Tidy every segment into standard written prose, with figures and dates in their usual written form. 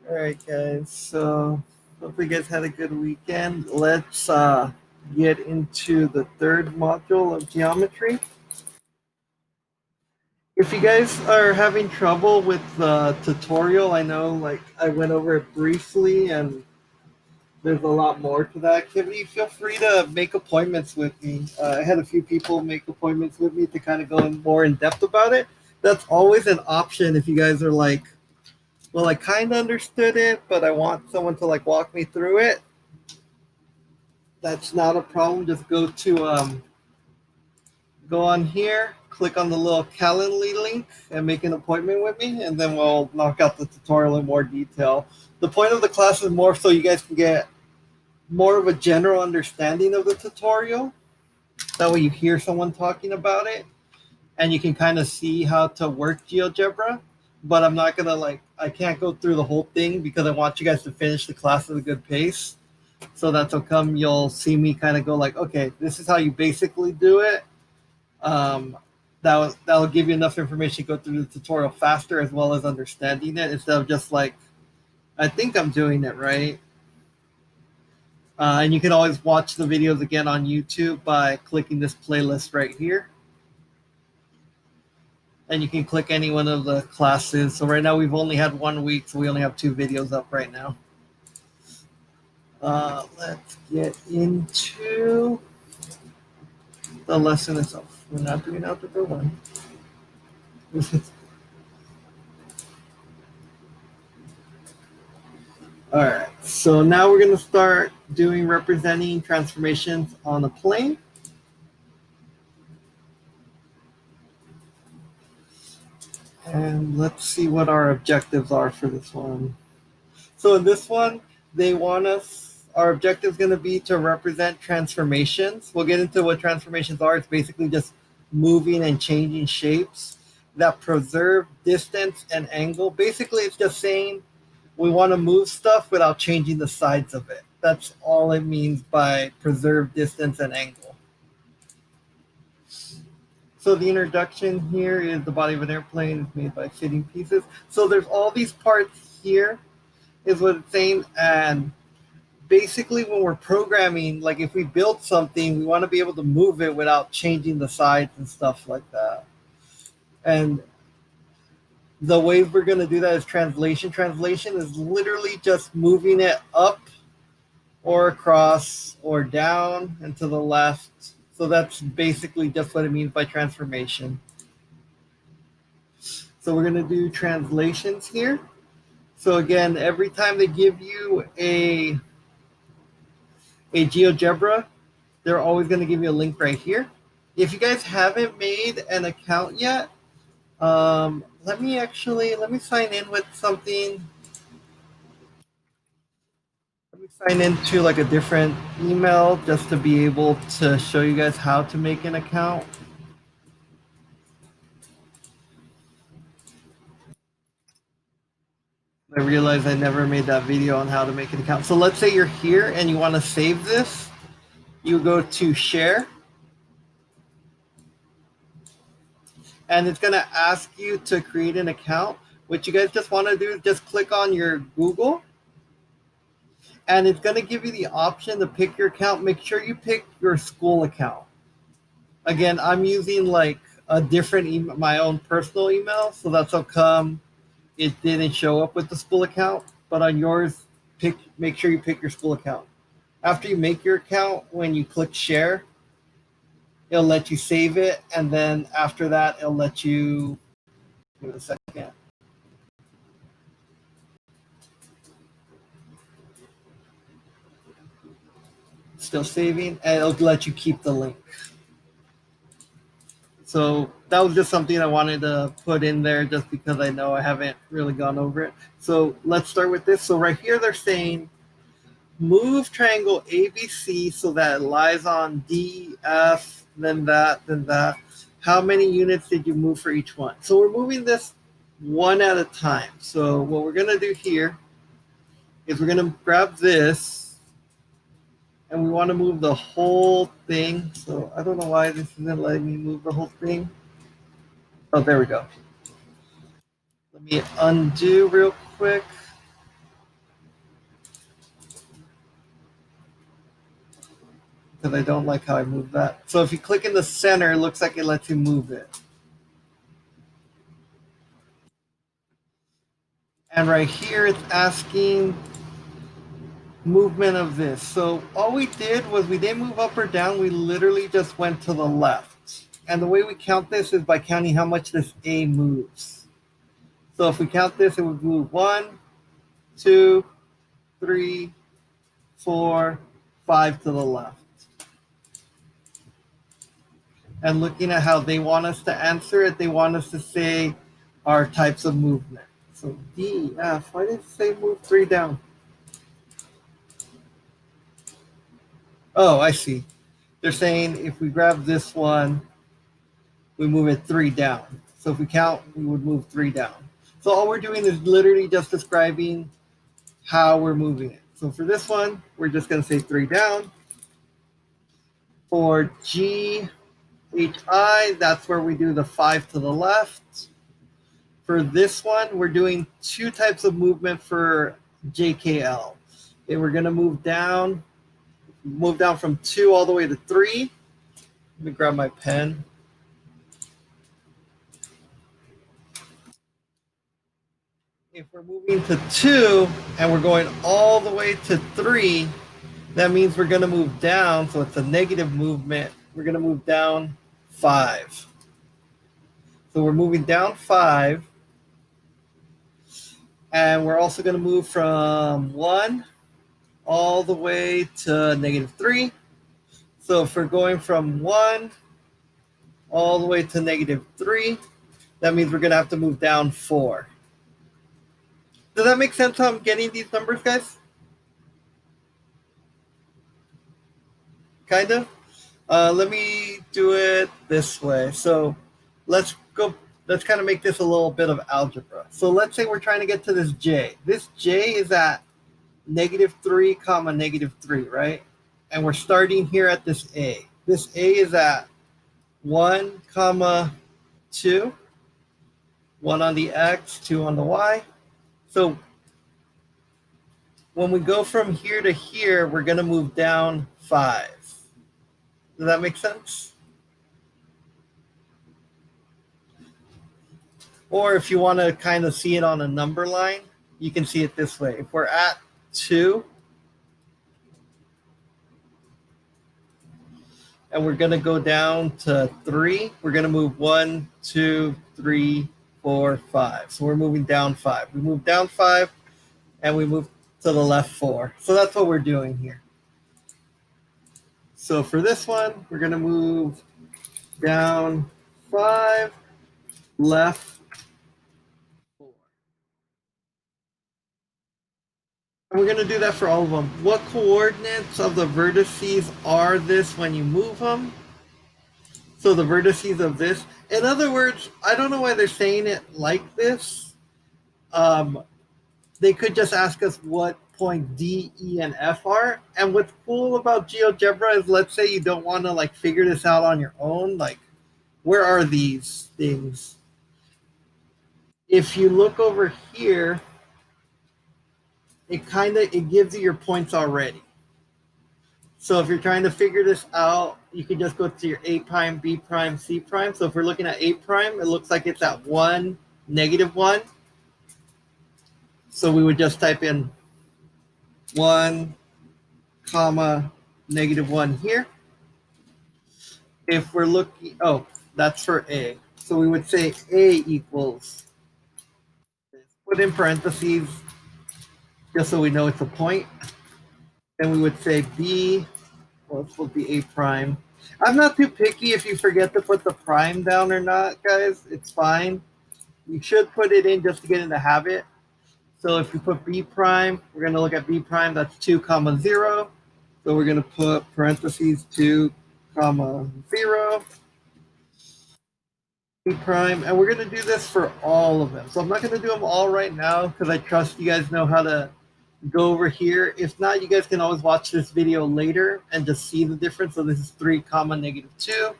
All right, guys. So hopefully you guys had a good weekend. Let's get into the third module of geometry. If you guys are having trouble with the tutorial, I know like I went over it briefly and there's a lot more to the activity. Feel free to make appointments with me. I had a few people make appointments with me to kind of go in more in depth about it. That's always an option if you guys are like, well, I kind of understood it, but I want someone to like walk me through it. That's not a problem. Just go on here, click on the little Calendly link, and make an appointment with me, and then we'll knock out the tutorial in more detail. The point of the class is more so you guys can get more of a general understanding of the tutorial. That way you hear someone talking about it, and you can kind of see how to work GeoGebra. But I'm not gonna like I can't go through the whole thing because I want you guys to finish the class at a good pace. So that's how come you'll see me kind of go like, okay, this is how you basically do it. Um, that'll give you enough information to go through the tutorial faster as well as understanding it instead of just like, I think I'm doing it right. And you can always watch the videos again on YouTube by clicking this playlist right here. And you can click any one of the classes. So right now we've only had 1 week, so we only have 2 videos up right now. Let's get into the lesson itself. We're not doing algebra 1. All right, so now we're going to start doing representing transformations on a plane. And let's see what our objectives are for this one. So in this one, they want us, our objective is going to be to represent transformations. We'll get into what transformations are. It's basically just moving and changing shapes that preserve distance and angle. Basically, it's just saying we want to move stuff without changing the sides of it. That's all it means by preserve distance and angle. So the introduction here is the body of an airplane is made by fitting pieces. So there's all these parts here is what it's saying. And basically when we're programming, like if we build something, we want to be able to move it without changing the sides and stuff like that. And the way we're going to do that is translation. Translation is literally just moving it up or across or down and to the left. So that's basically just what it means by transformation. So we're going to do translations here. So again, every time they give you a GeoGebra, they're always going to give you a link right here. If you guys haven't made an account yet, let me sign in with something. Let me sign into like a different email just to be able to show you guys how to make an account. I realized I never made that video on how to make an account. So let's say you're here and you want to save this. You go to share. And it's going to ask you to create an account. What you guys just want to do is just click on your Google. And it's going to give you the option to pick your account. Make sure you pick your school account. Again, I'm using like a different email, my own personal email. So that's how come it didn't show up with the school account. But on yours, make sure you pick your school account. After you make your account, when you click share, it'll let you save it. And then after that, it'll let you, give it a second. Still saving, and it'll let you keep the link. So that was just something I wanted to put in there just because I know I haven't really gone over it. So let's start with this. So right here they're saying move triangle ABC so that it lies on D, F, then that, then that. How many units did you move for each one? So we're moving this one at a time. So what we're going to do here is we're going to grab this and we want to move the whole thing. So I don't know why this isn't letting me move the whole thing. Oh, there we go. Let me undo real quick. because I don't like how I move that. So if you click in the center, it looks like it lets you move it. And right here, it's asking movement of this. So all we did was we didn't move up or down. We literally just went to the left. And the way we count this is by counting how much this A moves. So if we count this, it would move 1, 2, 3, 4, 5 to the left. And looking at how they want us to answer it, they want us to say our types of movement. So D, F, why did it say move 3 down? Oh, I see. They're saying if we grab this one, we move it 3 down. So if we count, we would move 3 down. So all we're doing is literally just describing how we're moving it. So for this one, we're just going to say 3 down. For G, H, I, that's where we do the 5 to the left. For this one, we're doing 2 types of movement for JKL. Okay, we're going to move down from 2 all the way to 3. Let me grab my pen. If we're moving to 2 and we're going all the way to 3, that means we're going to move down. So it's a negative movement. We're going to move down 5. So we're moving down 5. And we're also going to move from 1 all the way to negative 3. So if we're going from 1 all the way to negative 3, that means we're going to have to move down 4. Does that make sense how I'm getting these numbers, guys? Kind of? Let me do it this way. So let's kind of make this a little bit of algebra. So let's say we're trying to get to this J. This J is at negative 3 comma negative 3, right? And we're starting here at this A. This A is at 1 comma 2, 1 on the X, 2 on the Y. So when we go from here to here, we're going to move down 5. Does that make sense? Or if you want to kind of see it on a number line, you can see it this way. If we're at 2 and we're going to go down to 3, we're going to move 1, 2, 3, 4, 5. So we're moving down 5. We move down 5 and we move to the left 4. So that's what we're doing here. So for this one, we're going to move down 5, left 4. And we're going to do that for all of them. What coordinates of the vertices are this when you move them? So the vertices of this. In other words, I don't know why they're saying it like this. They could just ask us what point D, E, and F are. And what's cool about GeoGebra is, let's say you don't want to like figure this out on your own. Like, where are these things? If you look over here, it gives you your points already. So if you're trying to figure this out, you can just go to your A prime, B prime, C prime. So if we're looking at A prime, it looks like it's at 1, negative 1. So we would just type in 1, comma, negative 1 here. If we're looking, oh, that's for A. So we would say A equals, put in parentheses, just so we know it's a point. Then we would say B, well, this will be A prime. I'm not too picky if you forget to put the prime down or not, guys. It's fine. You should put it in just to get in the habit. So if we put B prime, we're going to look at B prime. That's 2 comma 0. So we're going to put parentheses 2 comma 0. B prime. And we're going to do this for all of them. So I'm not going to do them all right now because I trust you guys know how to go over here. If not, you guys can always watch this video later and just see the difference. So this is 3 comma negative 2.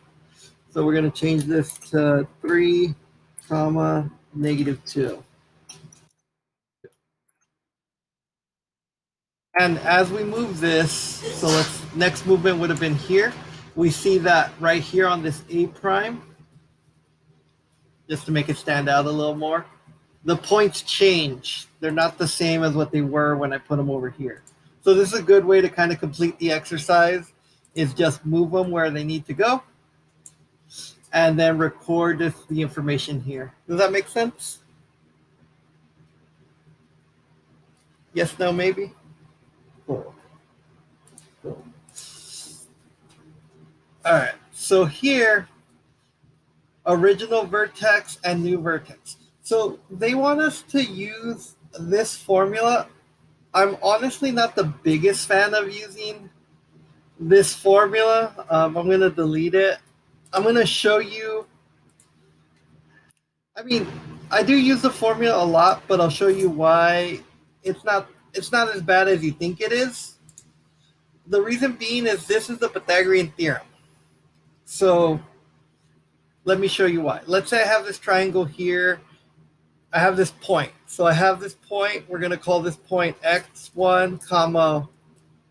So we're going to change this to 3 comma negative 2. And as we move this, so let's Next movement would have been here. We see that right here on this A prime, just to make it stand out a little more. The points change. They're not the same as what they were when I put them over here. So this is a good way to kind of complete the exercise, is just move them where they need to go and then record the information here. Does that make sense? Yes, no, maybe? Cool. Cool. All right, so here, original vertex and new vertex. So they want us to use this formula. I'm honestly not the biggest fan of using this formula. I'm going to delete it. I'm going to show you. I mean, I do use the formula a lot, but I'll show you why it's not as bad as you think it is. The reason being is this is the Pythagorean theorem. So let me show you why. Let's say I have this triangle here. I have this point. So I have this point. We're going to call this point x1 comma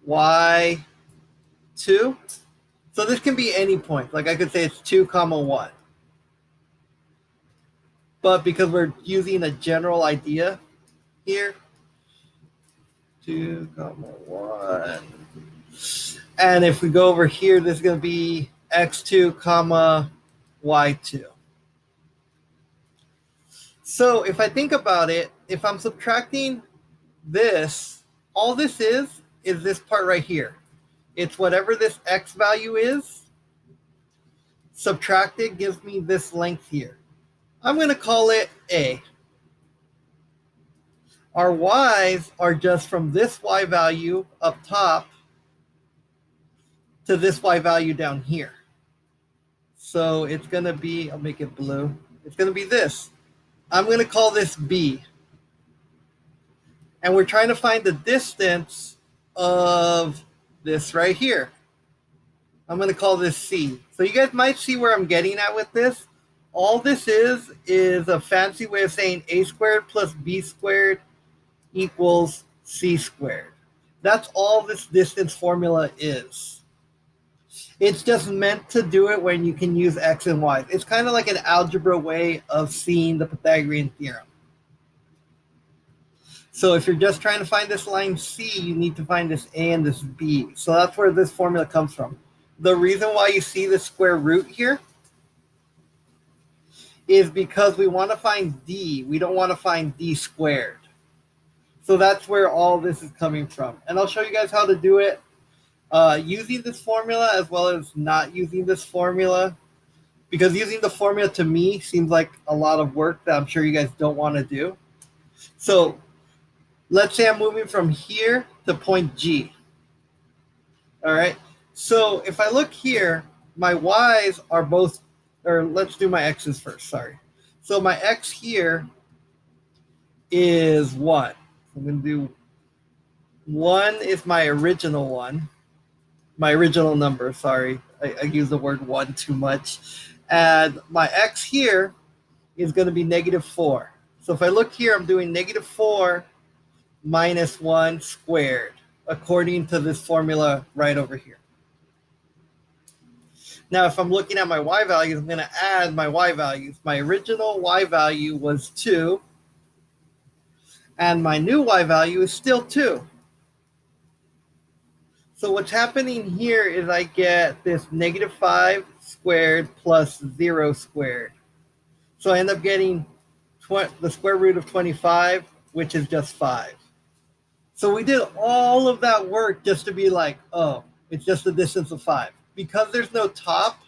y2. So this can be any point. Like I could say it's 2 comma 1. But because we're using a general idea here, 2 comma 1. And if we go over here, this is going to be x2 comma y2. So if I think about it, if I'm subtracting this, all this is this part right here. It's whatever this x value is, subtracted gives me this length here. I'm going to call it A. Our y's are just from this y value up top to this y value down here. So it's going to be, I'll make it blue. It's going to be this. I'm going to call this B. And we're trying to find the distance of this right here. I'm going to call this C. So you guys might see where I'm getting at with this. All this is a fancy way of saying A squared plus B squared equals C squared. That's all this distance formula is. It's just meant to do it when you can use X and Y. It's kind of like an algebra way of seeing the Pythagorean theorem. So if you're just trying to find this line C, you need to find this A and this B. So that's where this formula comes from. The reason why you see the square root here is because we want to find D. We don't want to find D squared. So that's where all this is coming from. And I'll show you guys how to do it using this formula as well as not using this formula. Because using the formula to me seems like a lot of work that I'm sure you guys don't want to do. So let's say I'm moving from here to point G. All right. So if I look here, my y's are both, or let's do my x's first. Sorry. So my x here is 1. I'm going to do 1 is my original one, my original number. Sorry. I use the word 1 too much. And my x here is going to be -4. So if I look here, I'm doing -4 minus 1 squared, according to this formula right over here. Now, if I'm looking at my y values, I'm going to add my y values. My original y value was 2, and my new y value is still 2. So what's happening here is I get this -5 squared plus 0 squared. So I end up getting the square root of 25, which is just 5. So we did all of that work just to be like, oh, it's just a distance of 5. Because there's no top,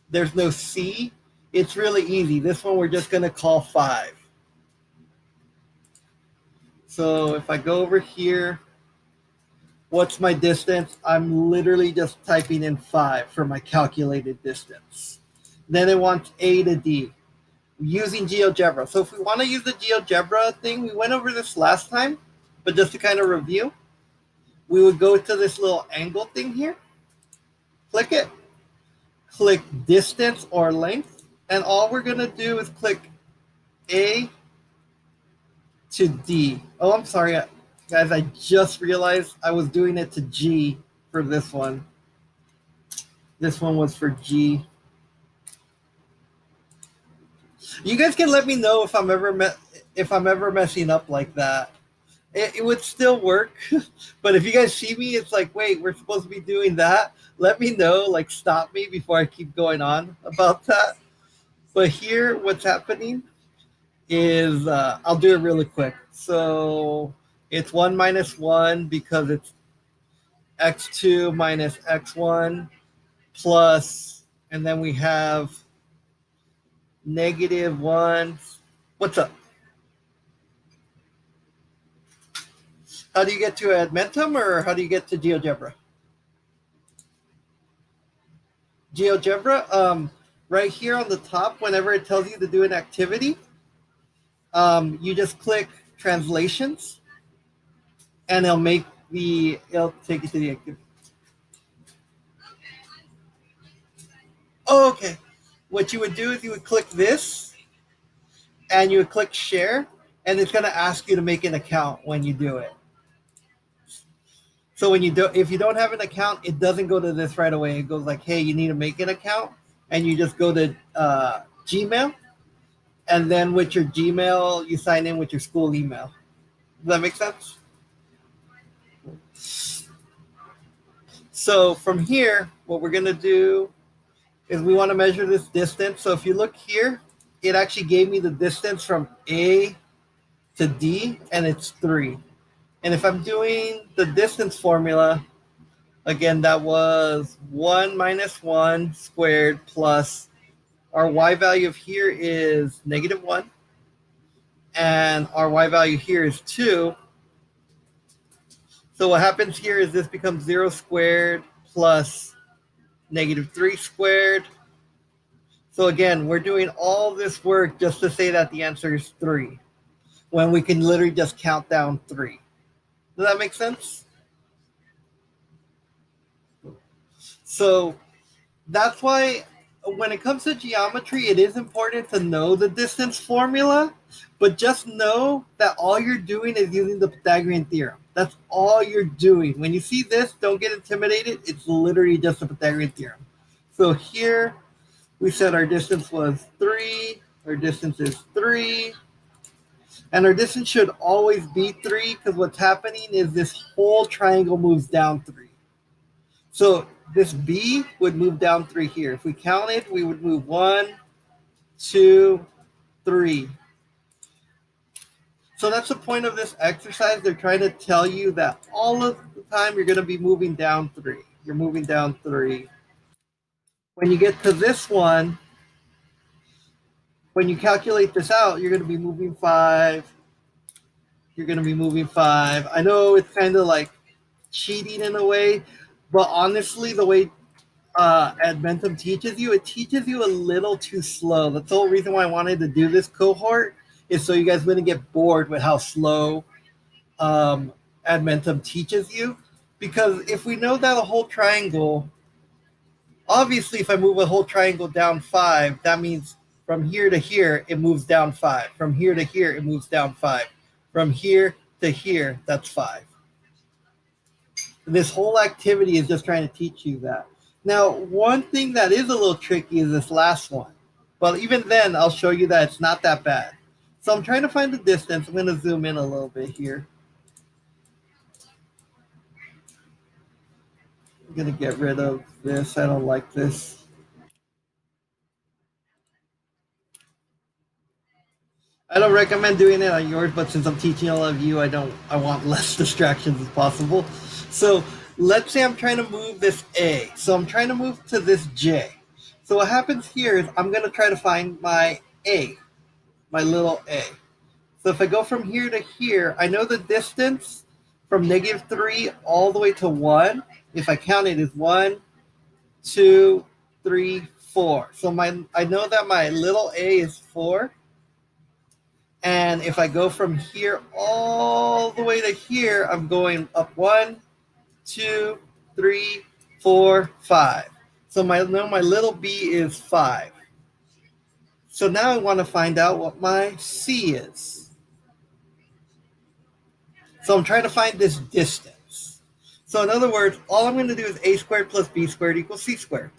there's no C, it's really easy. This one we're just going to call 5. So if I go over here, what's my distance? I'm literally just typing in 5 for my calculated distance. Then it wants A to D using GeoGebra. So if we want to use the GeoGebra thing, we went over this last time, but just to kind of review, we would go to this little angle thing here, click it, click distance or length, and all we're going to do is click A to D. Oh, I'm sorry, guys. I just realized I was doing it to G for this one. This one was for G. You guys can let me know if I'm ever messing up like that. It would still work, but if you guys see me, it's like, wait, we're supposed to be doing that. Let me know, like, stop me before I keep going on about that. But here, what's happening is I'll do it really quick. So it's 1 minus 1 because it's x2 minus x1 plus, and then we have negative 1. What's up? How do you get to Admentum, or how do you get to GeoGebra? GeoGebra, right here on the top, whenever it tells you to do an activity, you just click translations, and it'll take you to the activity. Oh, okay. What you would do is you would click this, and you would click share, and it's going to ask you to make an account when you do it. So if you don't have an account, it doesn't go to this right away. It goes like, hey, you need to make an account, and you just go to Gmail, and then with your Gmail, you sign in with your school email. Does that make sense? So from here, what we're going to do is we want to measure this distance. So if you look here, it actually gave me the distance from A to D, and it's 3. And if I'm doing the distance formula, again, that was 1 minus 1 squared plus our y value of here is negative 1, and our y value here is 2. So what happens here is this becomes 0 squared plus negative 3 squared. So again, we're doing all this work just to say that the answer is 3, when we can literally just count down 3. Does that make sense? So that's why when it comes to geometry, it is important to know the distance formula, but just know that all you're doing is using the Pythagorean theorem. That's all you're doing. When you see this, don't get intimidated. It's literally just the Pythagorean theorem. So here we said our distance was 3. Our distance is 3. And our distance should always be 3, because what's happening is this whole triangle moves down 3. So this B would move down 3 here. If we counted, we would move 1, 2, 3. So that's the point of this exercise. They're trying to tell you that all of the time you're going to be moving down 3. You're moving down 3. When you get to this one, when you calculate this out, you're going to be moving 5. You're going to be moving 5. I know it's kind of like cheating in a way, but honestly, the way Admentum teaches you, it teaches you a little too slow. That's the whole reason why I wanted to do this cohort, is so you guys wouldn't get bored with how slow Admentum teaches you. Because if we know that a whole triangle, obviously if I move a whole triangle down 5, that means from here to here, it moves down 5. From here to here, it moves down 5. From here to here, that's 5. This whole activity is just trying to teach you that. Now, one thing that is a little tricky is this last one. But even then, I'll show you that it's not that bad. So I'm trying to find the distance. I'm going to zoom in a little bit here. I'm going to get rid of this. I don't like this. I don't recommend doing it on yours, but since I'm teaching all of you, I want less distractions as possible. So let's say I'm trying to move this A. So I'm trying to move to this J. So what happens here is I'm going to try to find my A, my little A. So if I go from here to here, I know the distance from negative 3 all the way to 1, if I count it, is 1, 2, 3, 4. So I know that my little A is 4. And if I go from here all the way to here, I'm going up 1, 2, 3, 4, 5. So my little b is 5. So now I want to find out what my c is. So I'm trying to find this distance. So in other words, all I'm going to do is a squared plus b squared equals c squared.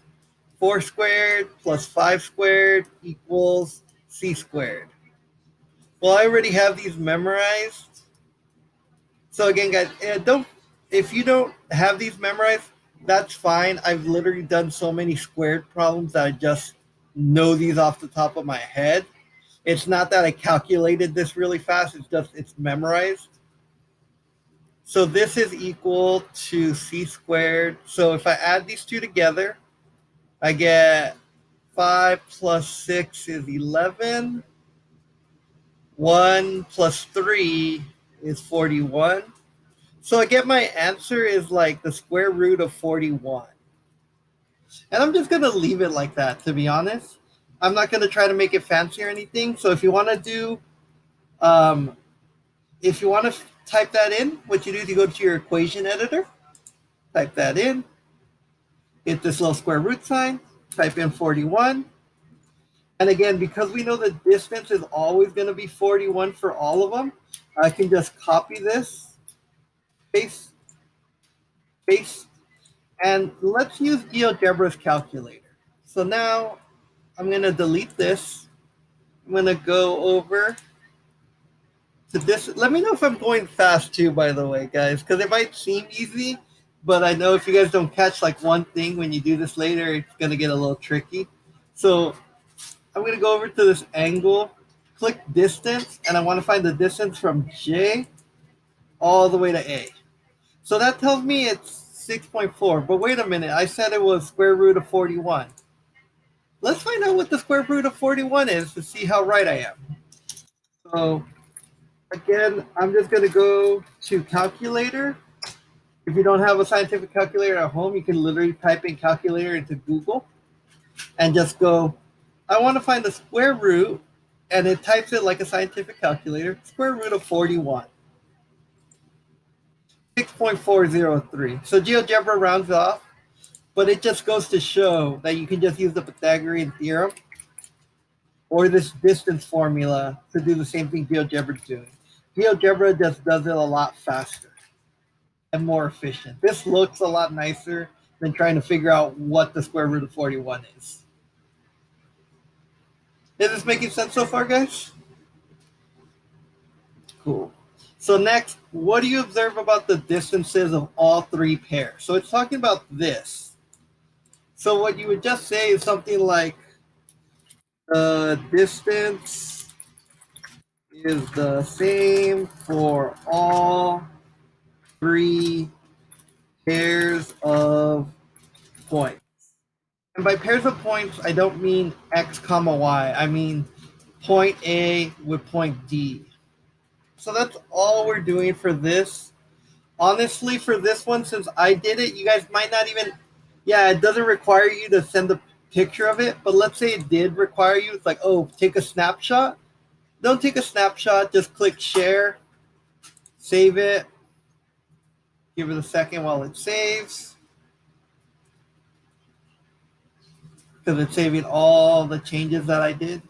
4 squared plus 5 squared equals c squared. Well, I already have these memorized. So again, guys, if you don't have these memorized, that's fine. I've literally done so many squared problems that I just know these off the top of my head. It's not that I calculated this really fast, it's just it's memorized. So this is equal to c squared. So if I add these two together, I get 5 plus 6 is 11. 1 plus 3 is 41. So I get my answer is like the square root of 41. And I'm just going to leave it like that, to be honest. I'm not going to try to make it fancy or anything. So if you want to do, if you want to type that in, what you do is you go to your equation editor, type that in, hit this little square root sign, type in 41. And again, because we know the distance is always going to be 41 for all of them, I can just copy this, paste, paste, and let's use GeoGebra's calculator. So now I'm going to delete this. I'm going to go over to this. Let me know if I'm going fast too, by the way, guys, because it might seem easy, but I know if you guys don't catch like one thing when you do this later, it's going to get a little tricky. So I'm going to go over to this angle, click distance, and I want to find the distance from J all the way to A. So that tells me it's 6.4. But wait a minute, I said it was square root of 41. Let's find out what the square root of 41 is to see how right I am. So again, I'm just going to go to calculator. If you don't have a scientific calculator at home, you can literally type in calculator into Google and just go, I want to find the square root, and it types it like a scientific calculator, square root of 41. 6.403. So GeoGebra rounds off, but it just goes to show that you can just use the Pythagorean theorem or this distance formula to do the same thing GeoGebra is doing. GeoGebra just does it a lot faster and more efficient. This looks a lot nicer than trying to figure out what the square root of 41 is. Is this making sense so far, guys? Cool. So next, what do you observe about the distances of all three pairs? So it's talking about this. So what you would just say is something like distance is the same for all three pairs of points. And by pairs of points, I don't mean x comma y. I mean point A with point D. So that's all we're doing for this. Honestly, for this one, since I did it, you guys might not even, yeah, it doesn't require you to send a picture of it, but let's say it did require you. It's like, oh, take a snapshot. Don't take a snapshot. Just click share, save it, give it a second while it saves, because it's saving all the changes that I did.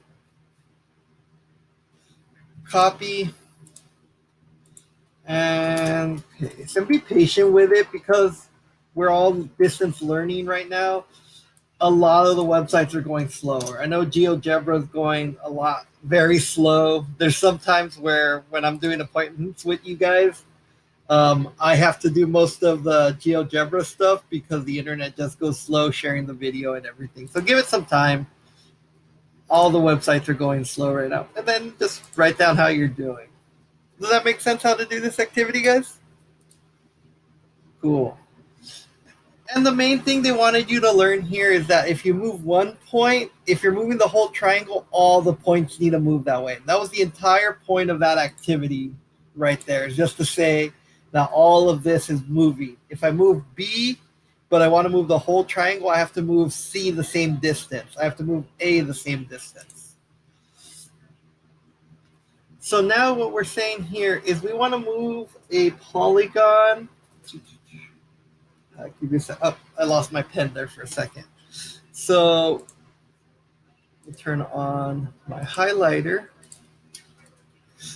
Copy and paste. And be patient with it because we're all distance learning right now. A lot of the websites are going slower. I know GeoGebra is going a lot very slow. There's sometimes where when I'm doing appointments with you guys, I have to do most of the GeoGebra stuff because the internet just goes slow sharing the video and everything. So give it some time. All the websites are going slow right now. And then just write down how you're doing. Does that make sense how to do this activity, guys? Cool. And the main thing they wanted you to learn here is that if you move one point, if you're moving the whole triangle, all the points need to move that way. That was the entire point of that activity right there, is just to say that all of this is moving. If I move B, but I want to move the whole triangle, I have to move C the same distance. I have to move A the same distance. So now what we're saying here is we want to move a polygon. Keep this up. I lost my pen there for a second. So turn on my highlighter.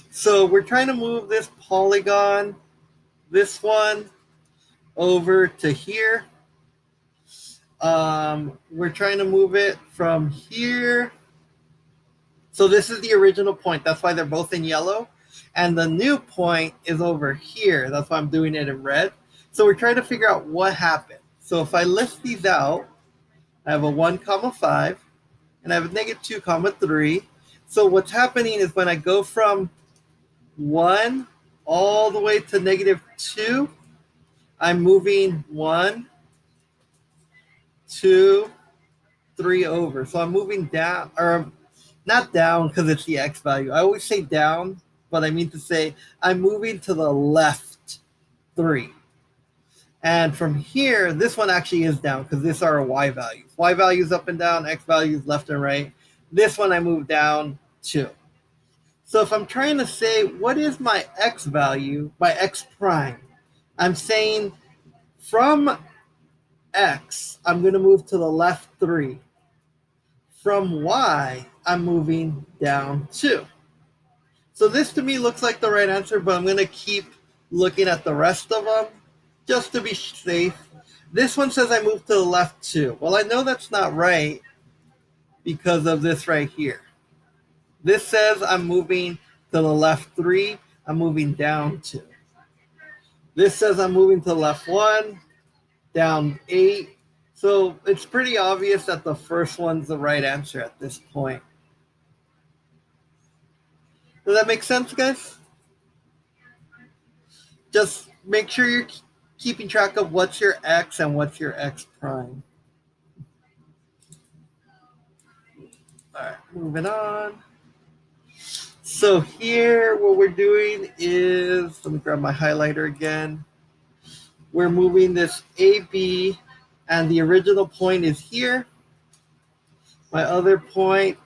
So we're trying to move this polygon, this one, over to here. We're trying to move it from here. So this is the original point. That's why they're both in yellow. And the new point is over here. That's why I'm doing it in red. So we're trying to figure out what happened. So if I list these out, I have a 1, 5, and I have a negative 2, 3. So what's happening is when I go from 1 all the way to negative 2, I'm moving 1, 2, 3 over. So I'm moving down, or not down because it's the x value. I always say down, but I mean to say I'm moving to the left 3. And from here, this one actually is down because these are y values. Y values up and down, x values left and right. This one I move down 2. So if I'm trying to say what is my x value, my x prime, I'm saying from x, I'm going to move to the left 3. From y, I'm moving down 2. So this to me looks like the right answer, but I'm going to keep looking at the rest of them just to be safe. This one says I moved to the left 2. Well, I know that's not right because of this right here. This says I'm moving to the left 3. I'm moving down 2. This says I'm moving to the left 1, down 8. So it's pretty obvious that the first one's the right answer at this point. Does that make sense, guys? Just make sure you're keeping track of what's your x and what's your x prime. All right, moving on. So here, what we're doing is, let me grab my highlighter again. We're moving this AB, and the original point is here. My other point,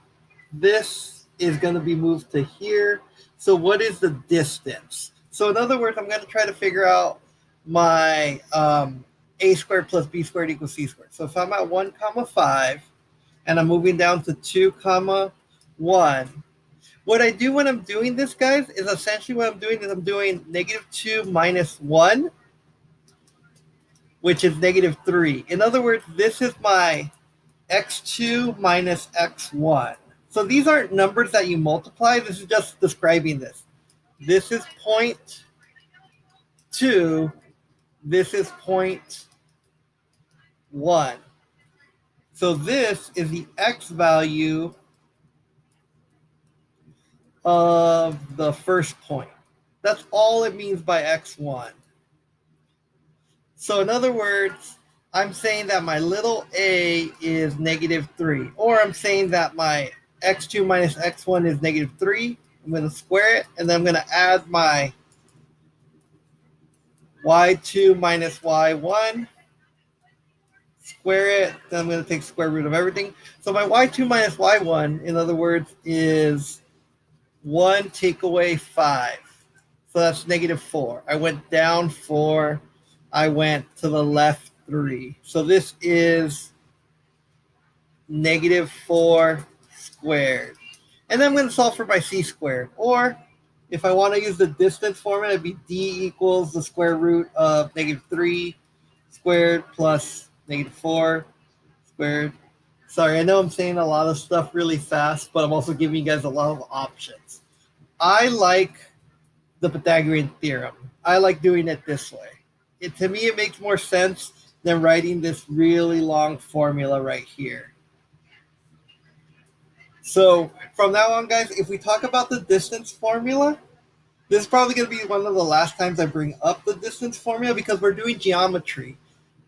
this is going to be moved to here. So what is the distance? So in other words, I'm going to try to figure out my a squared plus b squared equals c squared. So if I'm at 1, 5, and I'm moving down to 2, 1, what I do when I'm doing this, guys, is essentially what I'm doing is I'm doing negative 2 minus 1, which is negative 3. In other words, this is my x2 minus x1. So these aren't numbers that you multiply. This is just describing this. This is 0.2. This is 0.1. So this is the x value of the first point. That's all it means by x1. So in other words, I'm saying that my little a is negative 3. Or I'm saying that my x2 minus x1 is negative 3. I'm going to square it, and then I'm going to add my y2 minus y1. Square it, then I'm going to take square root of everything. So my y2 minus y1, in other words, is 1 take away 5. So that's negative 4. I went down 4. I went to the left 3. So this is negative 4 squared. And then I'm going to solve for my c squared. Or if I want to use the distance formula, it'd be d equals the square root of negative 3 squared plus negative 4 squared. Sorry, I know I'm saying a lot of stuff really fast, but I'm also giving you guys a lot of options. I like the Pythagorean theorem. I like doing it this way. To me, it makes more sense than writing this really long formula right here. So from now on, guys, if we talk about the distance formula, this is probably going to be one of the last times I bring up the distance formula because we're doing geometry.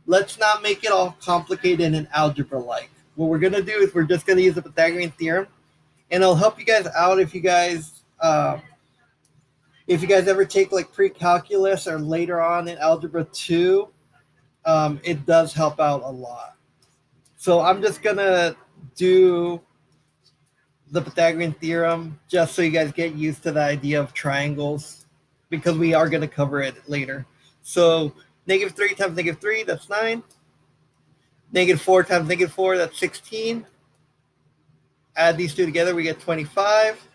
Let's not make it all complicated and algebra-like. What we're going to do is we're just going to use the Pythagorean theorem, and it'll help you guys out if you guys ever take like pre-calculus or later on in algebra 2. It does help out a lot. So I'm just going to do the Pythagorean theorem just so you guys get used to the idea of triangles because we are going to cover it later. So negative 3 times negative 3, that's 9. Negative 4 times negative 4, that's 16. Add these two together, we get 25.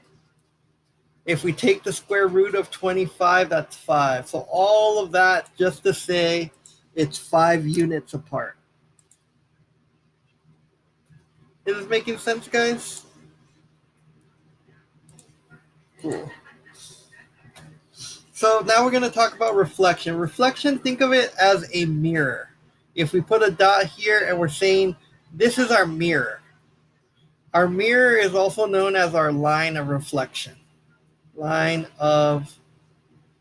If we take the square root of 25, that's 5. So all of that just to say It's 5 units apart. Is this making sense, guys? Cool. So now we're going to talk about reflection. Reflection, think of it as a mirror. If we put a dot here and we're saying this is our mirror. Our mirror is also known as our line of reflection. Line of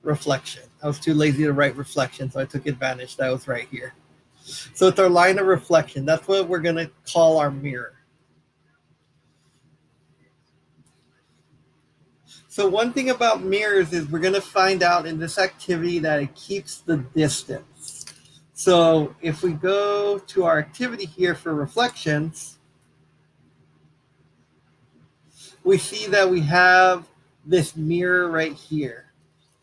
reflection. I was too lazy to write reflection, so I took advantage that was right here. So it's our line of reflection. That's what we're going to call our mirror. So one thing about mirrors is we're going to find out in this activity that it keeps the distance. So if we go to our activity here for reflections, we see that we have this mirror right here.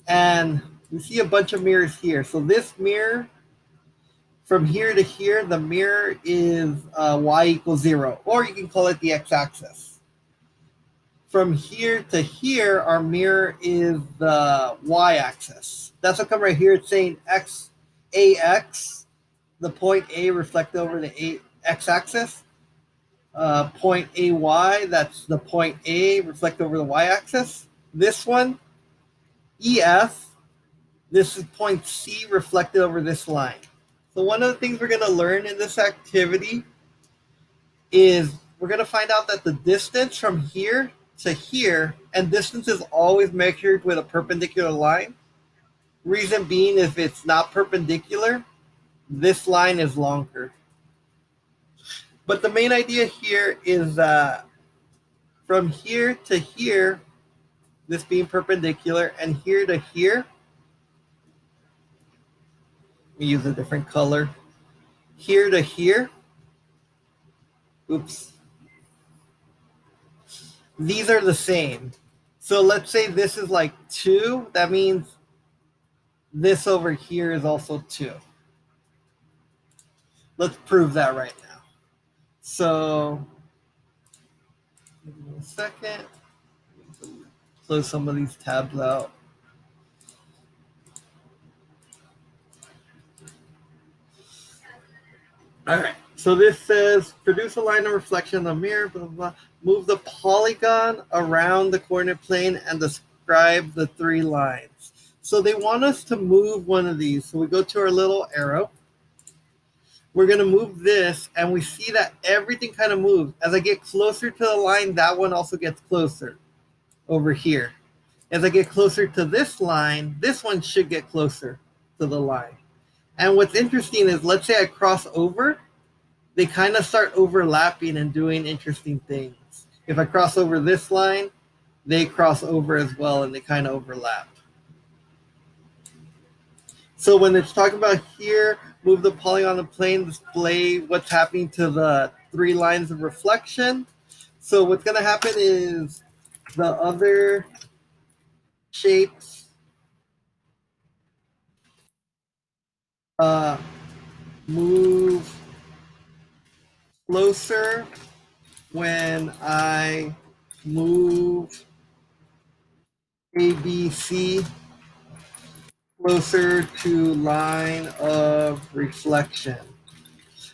And we see a bunch of mirrors here. So this mirror, from here to here, the mirror is y equals 0, or you can call it the x-axis. From here to here, our mirror is the y-axis. That's how come right here it's saying ax, the point A reflected over the x-axis. Point AY, that's the point A reflected over the y-axis. This one, EF, this is point C reflected over this line. So one of the things we're going to learn in this activity is we're going to find out that the distance from here to here, and distance is always measured with a perpendicular line. Reason being, if it's not perpendicular, this line is longer. But the main idea here is that from here to here, this being perpendicular, and here to here, we use a different color. Here to here, oops, these are the same. So let's say this is like 2. That means this over here is also 2. Let's prove that right now. So, give me a second. Close some of these tabs out. All right. So this says produce a line of reflection in the mirror, blah, blah, blah. Move the polygon around the coordinate plane and describe the 3 lines. So they want us to move one of these. So we go to our little arrow. We're going to move this, and we see that everything kind of moves. As I get closer to the line, that one also gets closer over here. As I get closer to this line, this one should get closer to the line. And what's interesting is, let's say I cross over, they kind of start overlapping and doing interesting things. If I cross over this line, they cross over as well, and they kind of overlap. So when it's talking about here, move the polygon on the plane, display what's happening to the 3 lines of reflection. So what's going to happen is the other shapes move closer when I move ABC closer to line of reflection.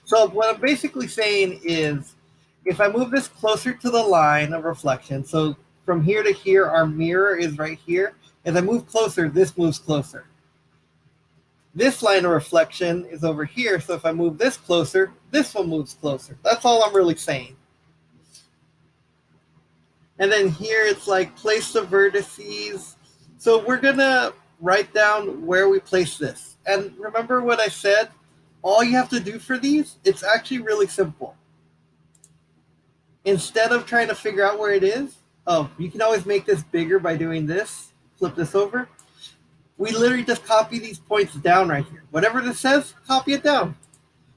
So what I'm basically saying is, if I move this closer to the line of reflection, so from here to here, our mirror is right here. As I move closer, this moves closer. This line of reflection is over here, so if I move this closer, this one moves closer. That's all I'm really saying. And then here it's like place the vertices. So we're going to write down where we place this. And remember what I said? All you have to do for these, it's actually really simple. Instead of trying to figure out where it is, you can always make this bigger by doing this. Flip this over. We literally just copy these points down right here. Whatever this says, copy it down.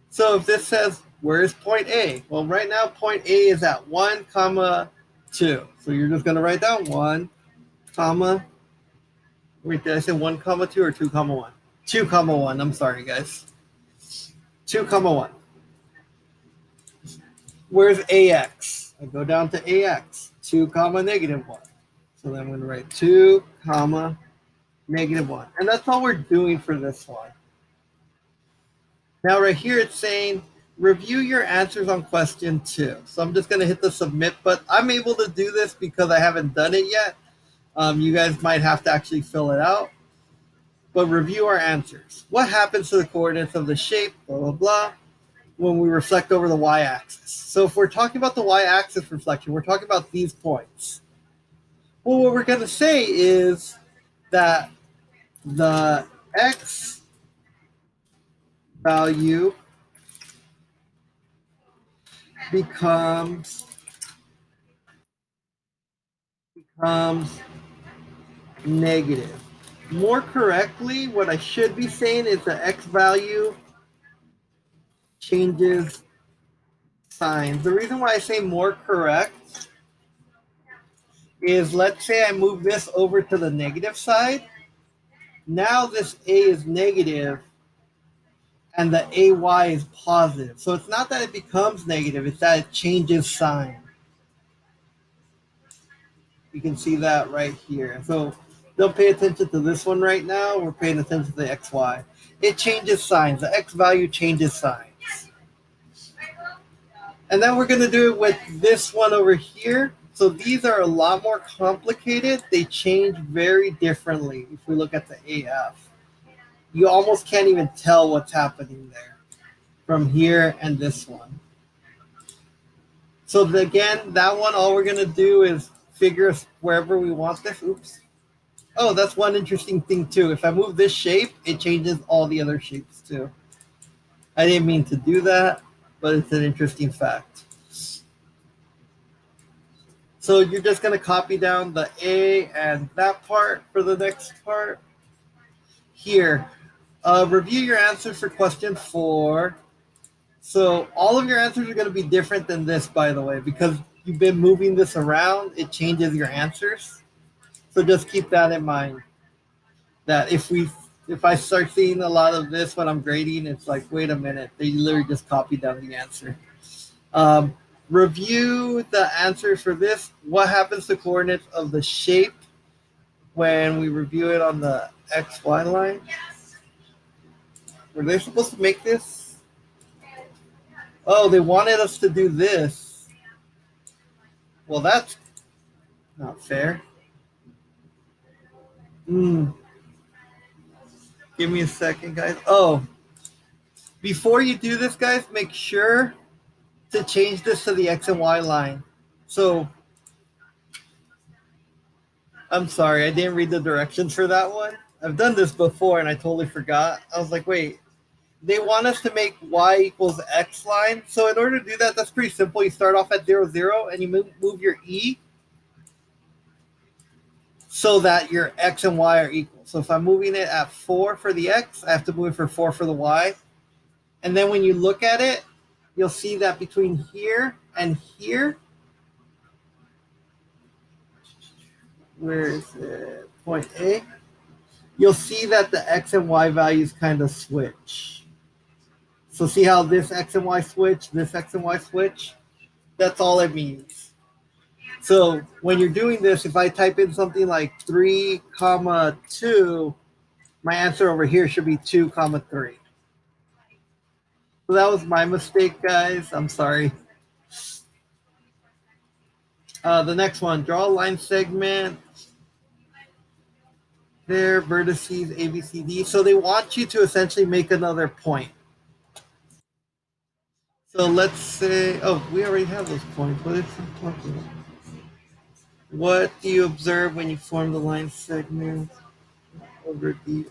So if this says, where is point A? Well, right now, point A is at 1, 2. So you're just going to write down 1, wait, did I say 1, 2 or 2, 1? 2, 1. I'm sorry, guys. 2, 1. Where's AX? I go down to AX, 2, negative 1. So then I'm going to write 2, negative 1. And that's all we're doing for this one. Now right here it's saying review your answers on question 2. So I'm just going to hit the submit button. I'm able to do this because I haven't done it yet. You guys might have to actually fill it out. But review our answers. What happens to the coordinates of the shape, blah, blah, blah, when we reflect over the y-axis? So if we're talking about the y-axis reflection, we're talking about these points. Well, what we're going to say is that the x value becomes negative. More correctly, what I should be saying is the x value changes signs. The reason why I say more correct is, let's say I move this over to the negative side. Now this a is negative and the ay is positive. So it's not that it becomes negative, it's that it changes sign. You can see that right here. So don't pay attention to this one right now. We're paying attention to the xy. It changes signs. The x value changes signs. And then we're going to do it with this one over here. So these are a lot more complicated. They change very differently if we look at the AF. You almost can't even tell what's happening there from here and this one. So again, that one, all we're going to do is figure wherever we want this. Oops. Oh, that's one interesting thing too. If I move this shape, it changes all the other shapes too. I didn't mean to do that, but it's an interesting fact. So you're just going to copy down the A and that part for the next part. Here, review your answers for question 4. So all of your answers are going to be different than this, by the way, because you've been moving this around. It changes your answers. So just keep that in mind. That if I start seeing a lot of this when I'm grading, it's like, wait a minute, they literally just copied down the answer. Um, Review the answers for this. What happens to coordinates of the shape when we review it on the XY line? Were they supposed to make this? Oh, they wanted us to do this. Well, that's not fair. Give me a second, guys. Oh, before you do this, guys, make sure to change this to the X and Y line. So, I'm sorry, I didn't read the directions for that one. I've done this before and I totally forgot. I was like, wait, they want us to make y equals x line. So in order to do that, that's pretty simple. You start off at 0, 0, and you move your e so that your x and y are equal. So if I'm moving it at 4 for the x, I have to move it for 4 for the y. And then when you look at it, you'll see that between here and here, where is it? Point A, you'll see that the x and y values kind of switch. So see how this x and y switch, this x and y switch? That's all it means. So when you're doing this, if I type in something like 3, 2, my answer over here should be 2, 3. So that was my mistake, guys. I'm sorry. The next one, draw a line segment. There, vertices A, B, C, D. So they want you to essentially make another point. So let's say, oh, we already have those points. What is the point? What do you observe when you form the line segment over the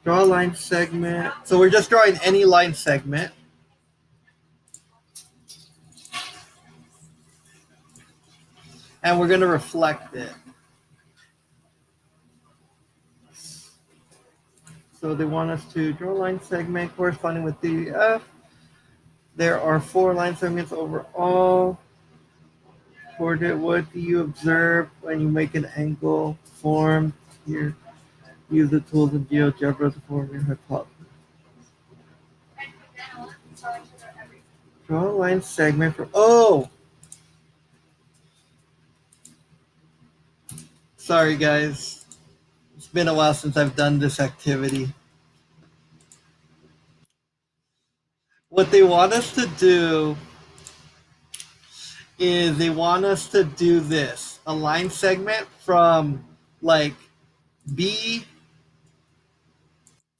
draw a line segment. So we're just drawing any line segment. And we're going to reflect it. So they want us to draw a line segment corresponding with DF. There are 4 line segments overall. What do you observe when you make an angle form? Here, use the tools in GeoGebra to form your hypothesis. Draw a line segment for, oh! Sorry, guys. It's been a while since I've done this activity. What they want us to do is they want us to do this, a line segment from like B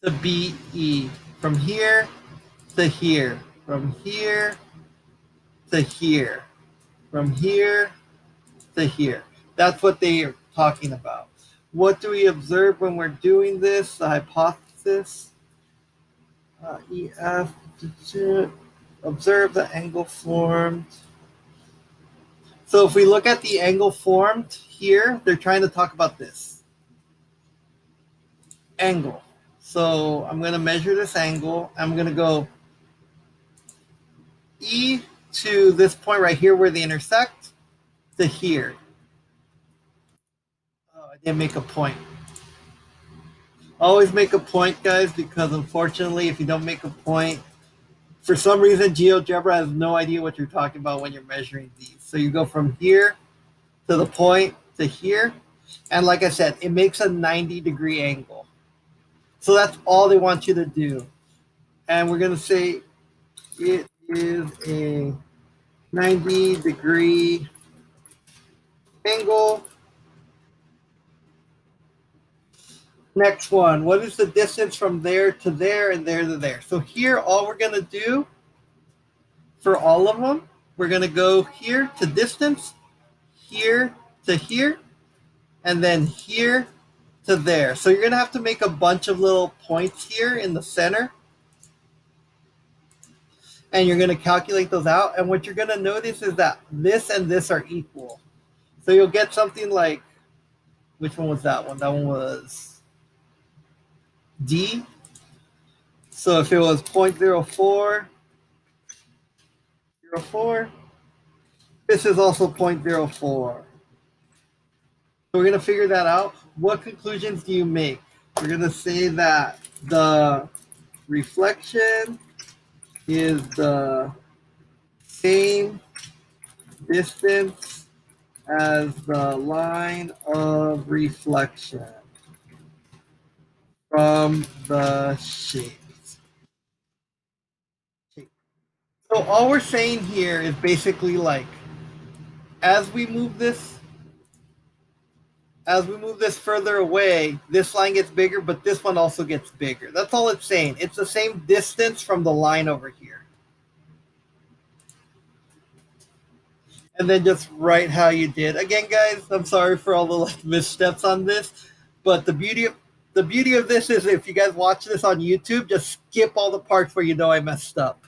to BE, from here to here, from here to here, from here to here. That's what they are talking about. What do we observe when we're doing this? The hypothesis. EF. Observe the angle formed. So if we look at the angle formed here, they're trying to talk about this angle. So I'm going to measure this angle. I'm going to go E to this point right here where they intersect to here. Oh, I didn't make a point. Always make a point, guys, because unfortunately, if you don't make a point, for some reason, GeoGebra has no idea what you're talking about when you're measuring these. So you go from here to the point to here. And like I said, it makes a 90-degree angle. So that's all they want you to do. And we're going to say it is a 90-degree angle. Next one, what is the distance from there to there and there to there? So here, all we're going to do for all of them, we're going to go here to distance, here to here, and then here to there. So you're going to have to make a bunch of little points here in the center, and you're going to calculate those out. And what you're going to notice is that this and this are equal. So you'll get something like, which one was that one? That one was D. So if it was 0.04, this is also 0.04. So we're going to figure that out. What conclusions do you make? We're going to say that the reflection is the same distance as the line of reflection from the shape. So all we're saying here is basically like, as we move this further away, this line gets bigger, but this one also gets bigger. That's all it's saying. It's the same distance from the line over here. And then just write how you did. Again, guys, I'm sorry for all the like missteps on this, but the beauty of this is if you guys watch this on YouTube, just skip all the parts where you know I messed up.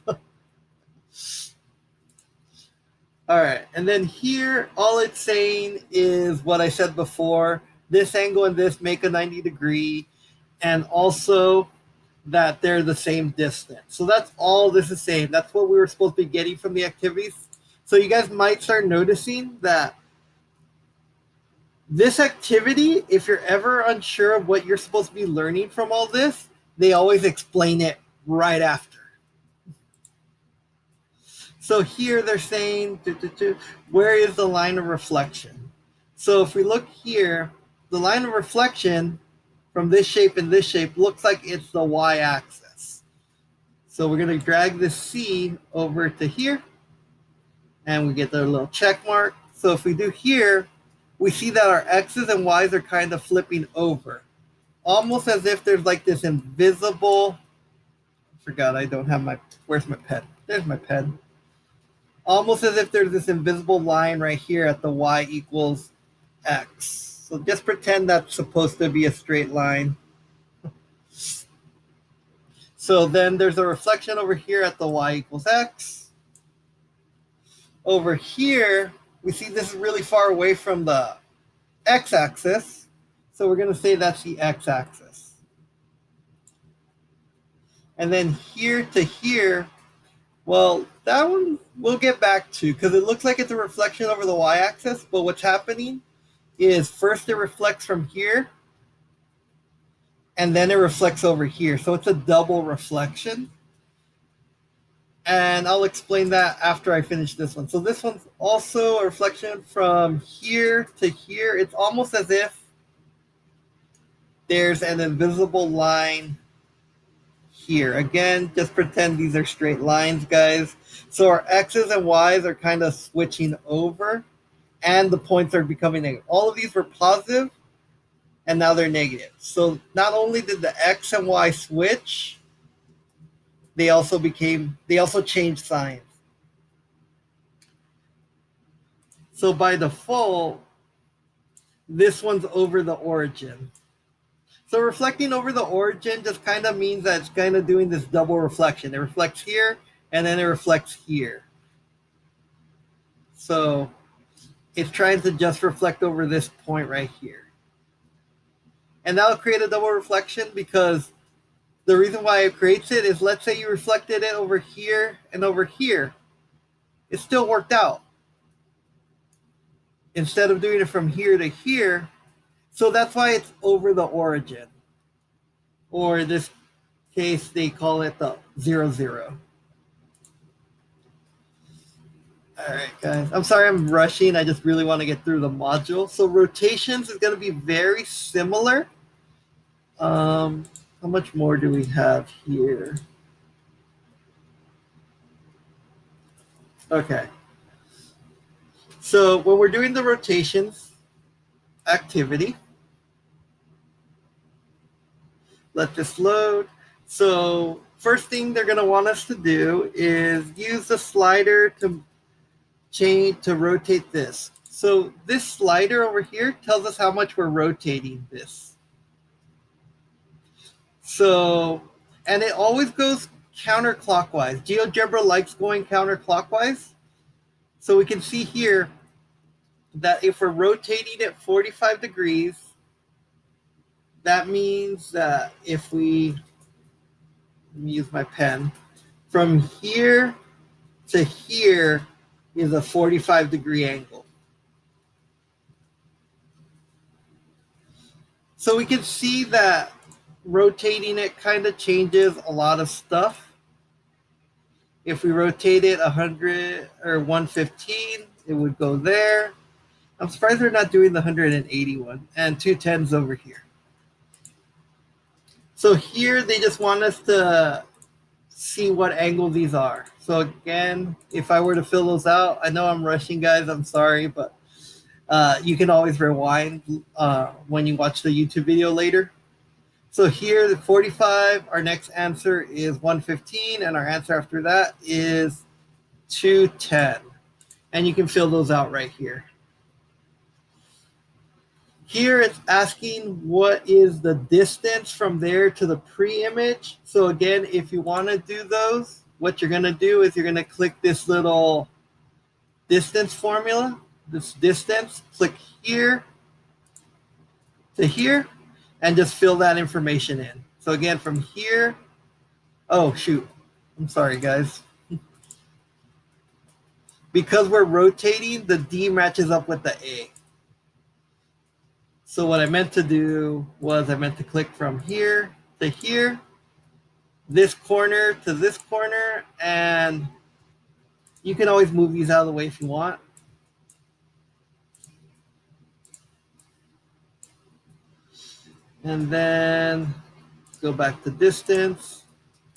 All right, and then here, all it's saying is what I said before. This angle and this make a 90-degree, and also that they're the same distance. So that's all this is saying. That's what we were supposed to be getting from the activities. So you guys might start noticing that this activity, if you're ever unsure of what you're supposed to be learning from all this, they always explain it right after. So here they're saying, where is the line of reflection? So if we look here, the line of reflection from this shape and this shape looks like it's the y-axis. So we're going to drag this C over to here, and we get the little check mark. So if we do here, we see that our x's and y's are kind of flipping over, almost as if there's like this invisible, I forgot I don't have my, where's my pen? There's my pen. Almost as if there's this invisible line right here at the y equals x. So just pretend that's supposed to be a straight line. So then there's a reflection over here at the y equals x. Over here, we see this is really far away from the x-axis. So we're going to say that's the x-axis. And then here to here, well, that one we'll get back to because it looks like it's a reflection over the y-axis. But what's happening is first it reflects from here, and then it reflects over here. So it's a double reflection. And I'll explain that after I finish this one. So this one's also a reflection from here to here. It's almost as if there's an invisible line here. Again, just pretend these are straight lines, guys. So our X's and Y's are kind of switching over, and the points are becoming negative. All of these were positive, and now they're negative. So not only did the X and Y switch, they also changed signs. So by default, this one's over the origin. So reflecting over the origin just kind of means that it's kind of doing this double reflection. It reflects here, and then it reflects here. So it's trying to just reflect over this point right here. And that'll create a double reflection because the reason why it creates it is, let's say you reflected it over here and over here. It still worked out. Instead of doing it from here to here, so that's why it's over the origin. Or in this case, they call it the 0, 0. All right, guys. I'm sorry I'm rushing. I just really want to get through the module. So rotations is going to be very similar. How much more do we have here? Okay. So when we're doing the rotations activity, let this load. So first thing they're going to want us to do is use the slider to rotate this. So this slider over here tells us how much we're rotating this. So, and it always goes counterclockwise. GeoGebra likes going counterclockwise. So we can see here that if we're rotating it 45 degrees, that means that if we, let me use my pen, from here to here is a 45-degree angle. So we can see that rotating it kind of changes a lot of stuff. If we rotate it 100 or 115, it would go there. I'm surprised they're not doing the 181 and 210s over here. So here they just want us to see what angle these are. So again, if I were to fill those out, I know I'm rushing, guys. I'm sorry, but you can always rewind when you watch the YouTube video later. So here, the 45, our next answer is 115, and our answer after that is 210. And you can fill those out right here. Here it's asking what is the distance from there to the pre-image. So again, if you want to do those, what you're going to do is you're going to click this little distance formula, this distance, click here to here, and just fill that information in. So again, from here, oh shoot, I'm sorry guys. Because we're rotating, the D matches up with the A. So what I meant to do was I meant to click from here to here, this corner to this corner, and you can always move these out of the way if you want. And then go back to distance,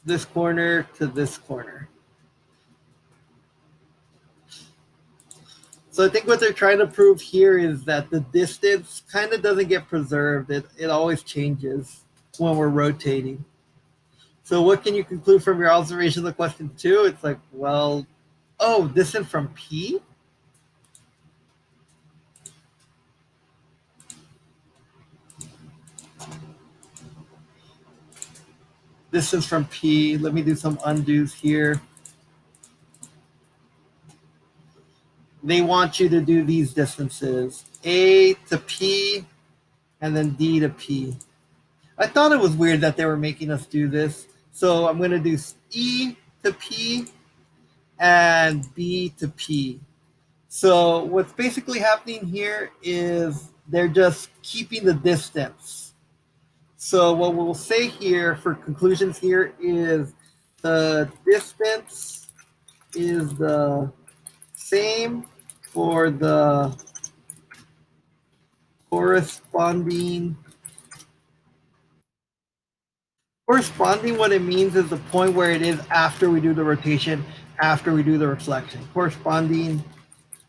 this corner to this corner. So I think what they're trying to prove here is that the distance kind of doesn't get preserved. It always changes when we're rotating. So what can you conclude from your observation of question 2? It's like, well, oh, distance from P? Distance from P. Let me do some undos here. They want you to do these distances, A to P, and then D to P. I thought it was weird that they were making us do this. So I'm going to do E to P and B to P. So what's basically happening here is they're just keeping the distance. So what we'll say here for conclusions here is the distance is the same for the corresponding Corresponding, what it means is the point where it is after we do the rotation, after we do the reflection. Corresponding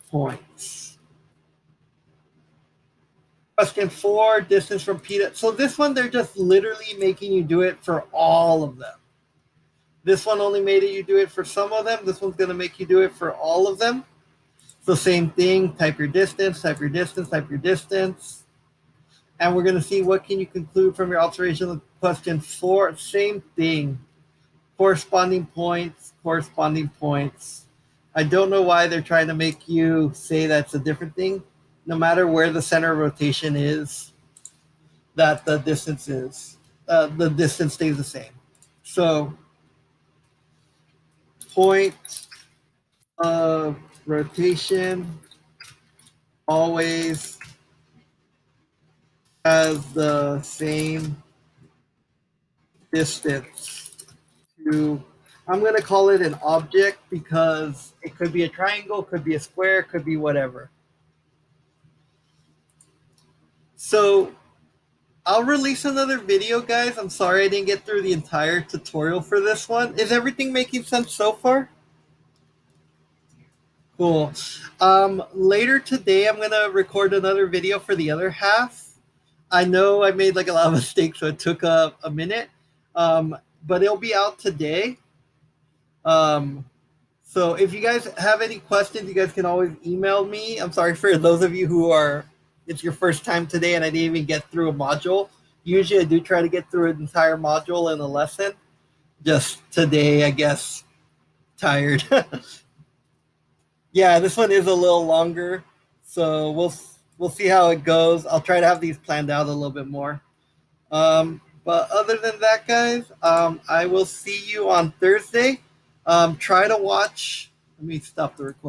points. Question 4, distance from P to... So this one, they're just literally making you do it for all of them. This one only made it you do it for some of them. This one's going to make you do it for all of them. So same thing, type your distance, type your distance, type your distance. And we're going to see what can you conclude from your observation of question 4. Same thing. Corresponding points, corresponding points. I don't know why they're trying to make you say that's a different thing. No matter where the center of rotation is, that the distance is. The distance stays the same. So point of rotation always has the same distance to, I'm going to call it an object because it could be a triangle, could be a square, could be whatever. So I'll release another video, guys. I'm sorry I didn't get through the entire tutorial for this one. Is everything making sense so far? Cool. Later today, I'm going to record another video for the other half. I know I made like a lot of mistakes, so it took a minute. But it'll be out today. Um, so if you guys have any questions, you guys can always email me. I'm sorry for those of you who are, it's your first time today and I didn't even get through a module. Usually I do try to get through an entire module in a lesson. Just today, I guess, tired. Yeah, this one is a little longer, so we'll see how it goes. I'll try to have these planned out a little bit more. But other than that, guys, I will see you on Thursday. Try to watch. Let me stop the recording.